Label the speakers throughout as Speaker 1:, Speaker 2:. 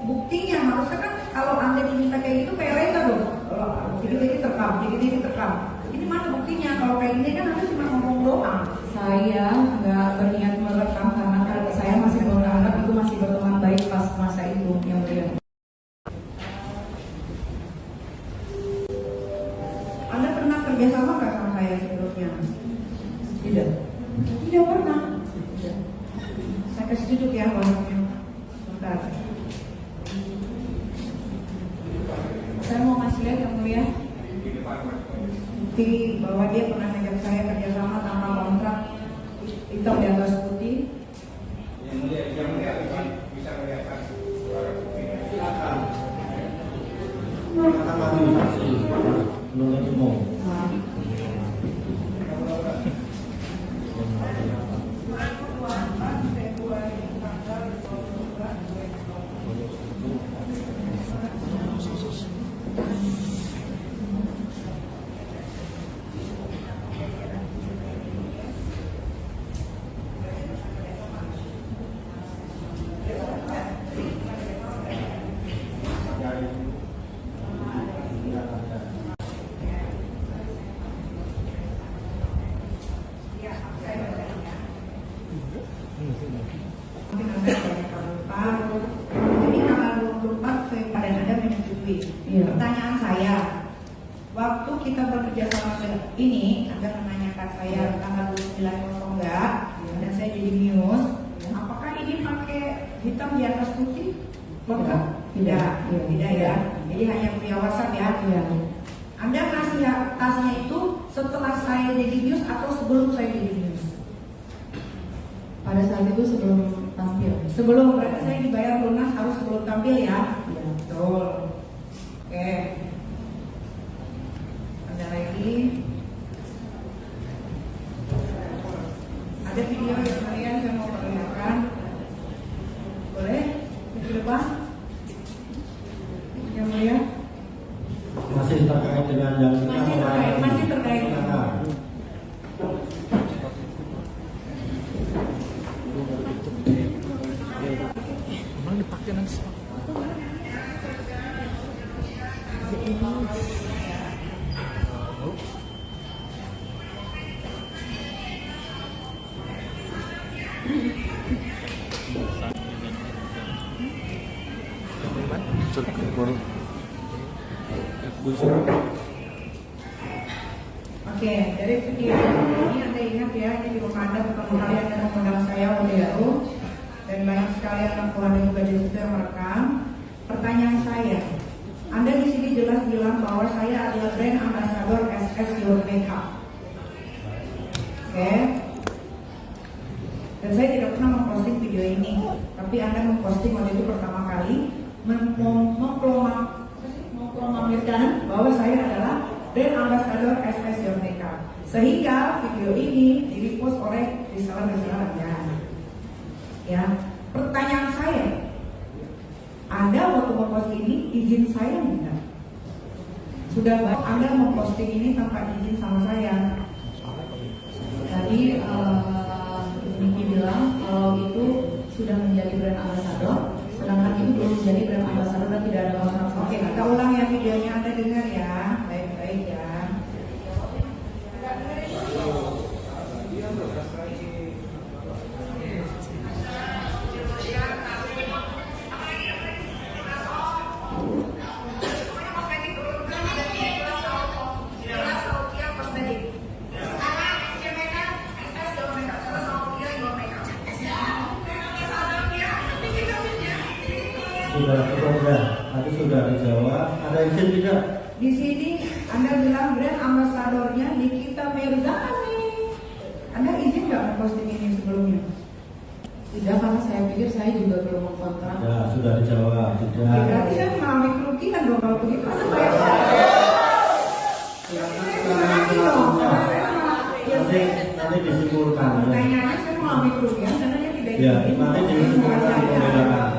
Speaker 1: buktinya. Harusnya kan kalau Anda diminta kayak gitu kayak reza dong. Dikit-dikit terekam, dikit-dikit terekam. Ini mana buktinya? Kalau kayak gini kan Anda cuma ngomong doang.
Speaker 2: Saya nggak berniat merekam karena saya masih menganggap itu masih berteman baik pas masa itu, yang mulia.
Speaker 1: Anda pernah kerjasama nggak sama saya sebelumnya?
Speaker 2: Tidak.
Speaker 1: Tidak pernah.
Speaker 2: Tidak.
Speaker 1: Saya kasih duduk ya orangnya. Bentar. Saya mau ngasih lihat yang mulia bukti bahwa dia pernah ngajak saya kerjasama tanpa kontrak, hitam di atas putih.
Speaker 3: Yang mulia bisa melihatkan suara buktinya. Silakan. Kata mati. Menurut umum.
Speaker 1: Jadi tanggal 24 saya pada Anda menyetujui. Pertanyaan saya, waktu kita bekerja sama ini, Anda menanyakan saya tanggal 29 enggak, dan saya jadi news. Apakah ini pakai hitam di atas putih? Enggak, tidak ya. Jadi hanya via WhatsApp ya. Anda kasih tasnya itu setelah saya jadi news atau sebelum saya jadi news?
Speaker 2: Pada saat itu sebelum tampil.
Speaker 1: Sebelum, berarti saya dibayar lunas harus sebelum tampil ya?
Speaker 2: Ya.
Speaker 1: Betul. Oke. Ada lagi? Ada video yang kalian saya mau perlihatkan. Boleh? Di depan? Yang mulia?
Speaker 3: Masih terkait dengan yang kita
Speaker 1: Masih terkait.
Speaker 4: Dipakai nanti.
Speaker 1: Oke, dari video ini Anda ingat ya, ini di rumah Anda pertama kali Anda mengundang saya waktu itu, dan banyak sekali anak Tuhan dan juga di situ yang merekam. Pertanyaan saya, Anda di sini jelas bilang bahwa saya adalah brand ambassador SS Your Makeup. Oke. Dan saya tidak pernah memposting video ini, tapi Anda memposting waktu itu pertama kali memproklamirkan bahwa saya adalah brand ambassador SS Your Makeup. Sehingga video ini di-repost oleh reseller-reseller Anda. Ya, pertanyaan saya, Anda waktu memposting ini izin saya enggak? Sudah Anda memposting ini tanpa izin sama saya?
Speaker 2: Tadi Niki bilang kalau itu sudah menjadi brand ambassador, sedangkan itu belum menjadi brand ambassador dan tidak ada kontrak.
Speaker 1: Oke, kita ulang ya videonya, Anda dengar ya, baik-baik ya.
Speaker 3: Tadi sudah dijawab. Ada izin tidak?
Speaker 1: Di sini Anda bilang brand ambasadornya Nikita Mirzani. Anda izin nggak memposting ini sebelumnya?
Speaker 2: Tidak, karena saya pikir saya juga belum mengkontrak.
Speaker 3: Ya, sudah dijawab. Tidak.
Speaker 1: Ya, berarti saya mengalami kerugian dong kalau begitu. Anda bayar saya.
Speaker 3: Nanti disimpulkan.
Speaker 1: Pertanyaannya saya mengalami kerugian karena dia tidak
Speaker 3: Ya,
Speaker 1: izin.
Speaker 3: nanti disimpulkan pembelaan.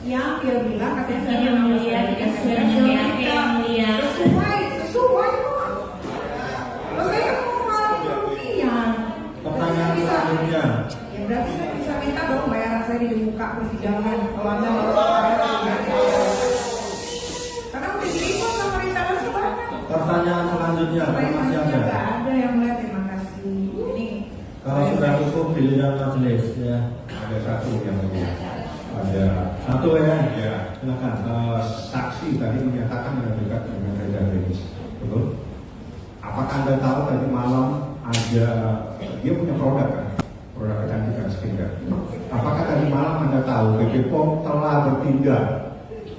Speaker 1: Yang dia bilang katanya saya
Speaker 5: Yang mulia,
Speaker 1: sesuai kok. Kalau saya kan mau mengalami kerugian.
Speaker 3: Pertanyaan selanjutnya.
Speaker 1: Ya berarti saya bisa minta dong bayaran saya di muka persidangan kalau Anda mau bayar.
Speaker 3: selanjutnya masih ada.
Speaker 1: Nggak ada yang mulai, terima kasih. Ini
Speaker 3: Kalau sudah cukup giliran majelis ya.
Speaker 4: Ada satu yang mulia. Ada
Speaker 3: Satu ya.
Speaker 4: ya.
Speaker 3: Silakan.
Speaker 4: Saksi tadi menyatakan ada dekat dengan Reza Renis. Betul? Apakah Anda tahu tadi malam ada dia punya produk kan? Produk kecantikan skincare. Apakah tadi malam Anda tahu BP POM telah bertindak?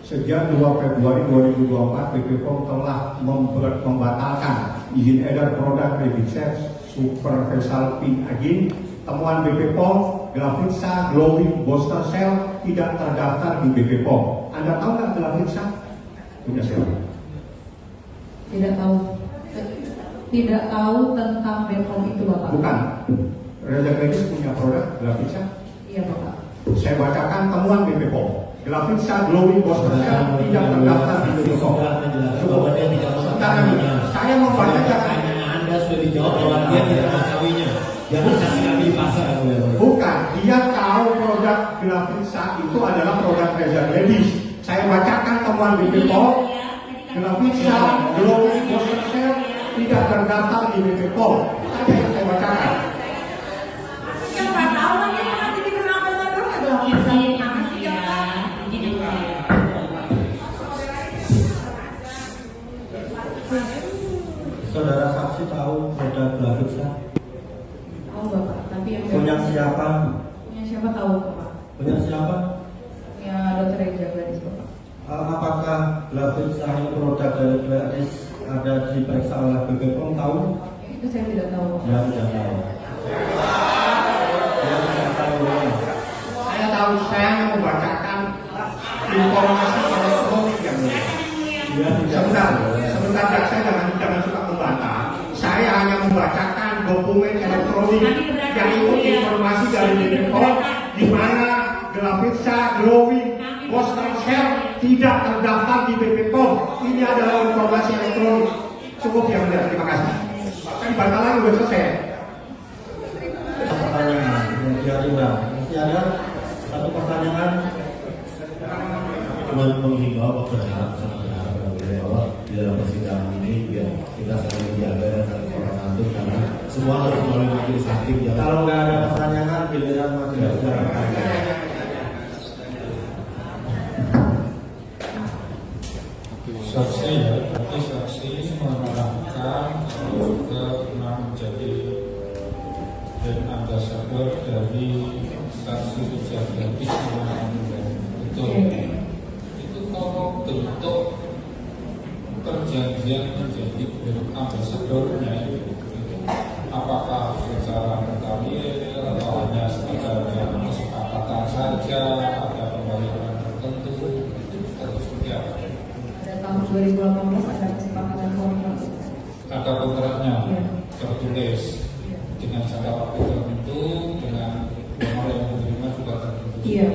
Speaker 4: Sejak 2 Februari 2024 BP POM telah membatalkan izin edar produk Revitsex Super Facial Pink Agin. Temuan BP POM, Glavitsa Glowing Booster Cell tidak terdaftar di BP POM. Anda tahu nggak Glavitsa? Punya siapa?
Speaker 2: Tidak tahu. Tidak tahu tentang BPOM itu Bapak.
Speaker 4: Bukan. Reza Renis punya produk Glavitsa.
Speaker 2: Iya Bapak.
Speaker 4: Saya bacakan temuan BP POM. Glavitsa Glowing Booster Cell tidak terdaftar di BP POM.
Speaker 3: Bahwa dia tidak mengetahuinya.
Speaker 4: Saya membacakan.
Speaker 3: Pertanyaan Anda sudah dijawab bahwa dia tidak mengetahuinya. Jangan kasih kami di pasar.
Speaker 4: Bukan, dia tahu produk Glavitsa itu adalah produk Reza Renis. Saya bacakan temuan BP POM. Glavitsa Glowing Booster Cell tidak terdaftar di BP POM. Tadi yang saya bacakan.
Speaker 1: yang nggak tahu lagi nanti di kenapa saya dulu nggak bilang bisa nama sih ya.
Speaker 3: Saudara saksi tahu produk Glavitsa?
Speaker 2: Tahu Bapak. Tapi yang
Speaker 3: Punya siapa?
Speaker 2: Punya siapa tahu Bapak?
Speaker 3: Punya siapa?
Speaker 2: Punya Dokter Reza Renis Bapak.
Speaker 3: Apakah Glavitsa ini produk dari Gladys ada diperiksa oleh BP POM tahu?
Speaker 2: Itu saya tidak tahu.
Speaker 3: Ya tidak tahu. Ya tidak tahu.
Speaker 4: Saya tahu, saya hanya membacakan informasi elektronik yang mulia.
Speaker 3: Ya tidak.
Speaker 4: Sebentar, saya jangan suka membantah. Saya hanya membacakan dokumen elektronik yang itu informasi dari BP POM di mana Glavitsa Glowing Booster Cell tidak terdaftar di BP POM. Ini adalah informasi elektronik. Cukup yang mulia, terima kasih. Kan bantah lagi sudah selesai.
Speaker 3: Pertanyaan yang diulang. Masih ada satu pertanyaan.
Speaker 5: Cuma menghimbau berharap bahwa di dalam persidangan ini biar kita saling menjaga dan saling sopan santun karena semua harus melalui majelis hakim.
Speaker 3: Kalau nggak ada pertanyaan, giliran majelis.
Speaker 6: Saksi ya, berarti saksi menerangkan juga pernah menjadi brand ambassador dari saksi Reza Renis betul. Itu kalau bentuk perjanjian menjadi brand ambassadornya itu apakah secara berkali atau hanya sekedar kesepakatan saja, ada pembayaran tertentu atau seperti apa?
Speaker 2: Tahun 2018 ada kesepakatan kontrak.
Speaker 6: Ada kontraknya
Speaker 2: Iya.
Speaker 6: tertulis dengan jangka waktu tertentu, dengan nomor yang menerima juga tertentu.
Speaker 2: Iya.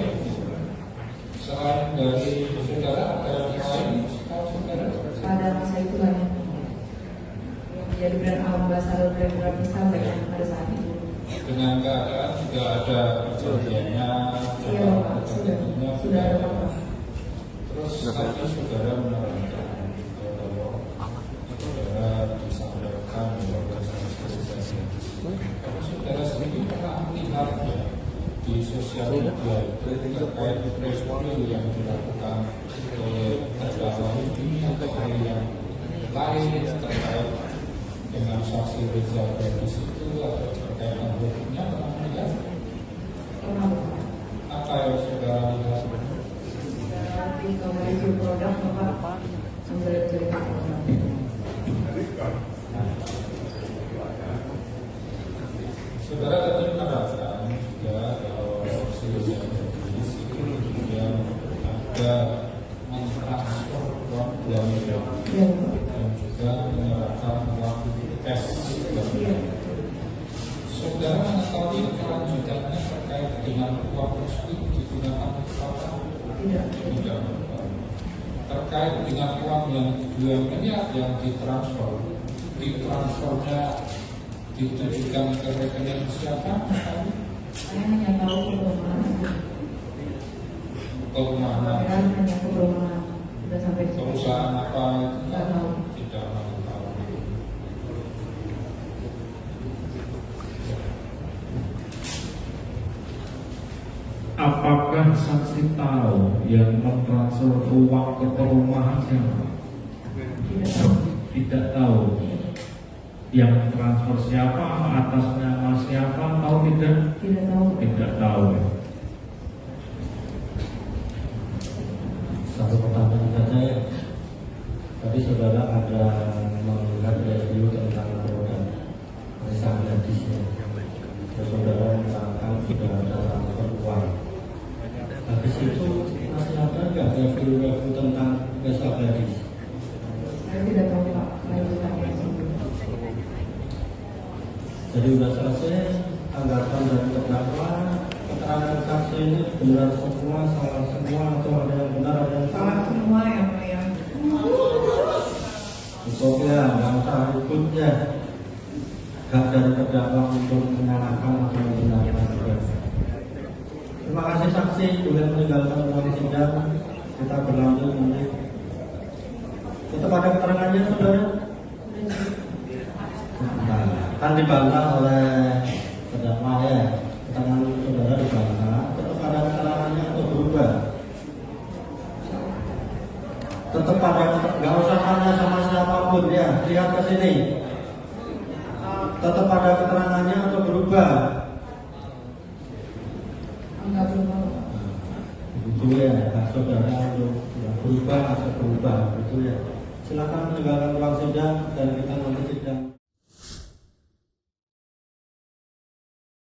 Speaker 6: Selain dari saudara ada yang lain, saudara?
Speaker 2: Pada masa itu banyak yang menjadi brand ambassador brand Glavitsa pada saat itu.
Speaker 6: Dengan keadaan juga ada perjanjiannya,
Speaker 2: Iya Bapak, sudah ada kontrak.
Speaker 6: Terus tadi saudara menerangkan bahwa saudara disampaikan bahwa organisasi kalau saudara sendiri pernah melihat ya, di sosial media itu terkait press release yang dilakukan oleh terdakwa ini atau oleh yang lain terkait dengan saksi Reza Renis itu atau terkait dengan hukumnya pernah melihat
Speaker 2: Pernah Bapak.
Speaker 6: apa yang saudara lihat?
Speaker 2: Di kamar review produk Bapak sambil cerita produk.
Speaker 6: Saudara tadi mengatakan juga kalau saksi Reza Renis itu kemudian ada mentransfer uang dan
Speaker 2: Iya Bapak.
Speaker 6: juga menyerahkan uang cash.
Speaker 2: Iya.
Speaker 6: Saudara mengetahui kelanjutannya terkait dengan uang tersebut digunakan untuk apa?
Speaker 2: Tidak.
Speaker 6: Tidak. Terkait dengan uang yang 2 miliar yang ditransfernya ditujukan ke rekening siapa?
Speaker 2: Saya hanya tahu perumahan.
Speaker 6: Perumahan,
Speaker 2: Hanya perumahan. Sudah sampai di situ.
Speaker 6: perusahaan apa itu
Speaker 2: Nggak tahu.
Speaker 6: tidak tahu. apakah saksi tahu yang mentransfer uang ke perumahan siapa?
Speaker 2: Tidak tahu.
Speaker 6: Tidak tahu. Yang transfer siapa, atas nama siapa, tahu tidak?
Speaker 2: Tidak tahu.
Speaker 6: Tidak tahu.
Speaker 3: Satu pertanyaan saja ya. Tadi saudara ada melihat review tentang produk Risa Gladisnya. Saudara mengatakan sudah ada transfer uang. Habis itu masih ada nggak review tentang Risa Gladis?
Speaker 2: Saya tidak tahu Pak lanjutannya.
Speaker 3: Jadi sudah selesai tanggapan dari terdakwa, keterangan saksi ini benar semua, salah semua, atau ada yang benar, ada yang
Speaker 1: Salah semua yang mulia.
Speaker 3: Cukup ya, nggak usah ribut ya. Hak dari terdakwa untuk menyalahkan atau membenarkan. Terima kasih saksi, boleh meninggalkan ruang sidang. Kita berlanjut nanti. Tetap ada keterangannya saudara? Nah, kan dibantah oleh terdakwa ya. Keterangan saudara dibantah. Tetap ada keterangannya atau berubah? Tetap ada, nggak usah tanya sama siapapun ya. Lihat ke sini. Tetap ada keterangannya atau berubah?
Speaker 2: Enggak berubah.
Speaker 3: Itu ya, hak saudara untuk berubah atau berubah, itu ya. Silakan meninggalkan ruang sidang dan kita nanti sidang.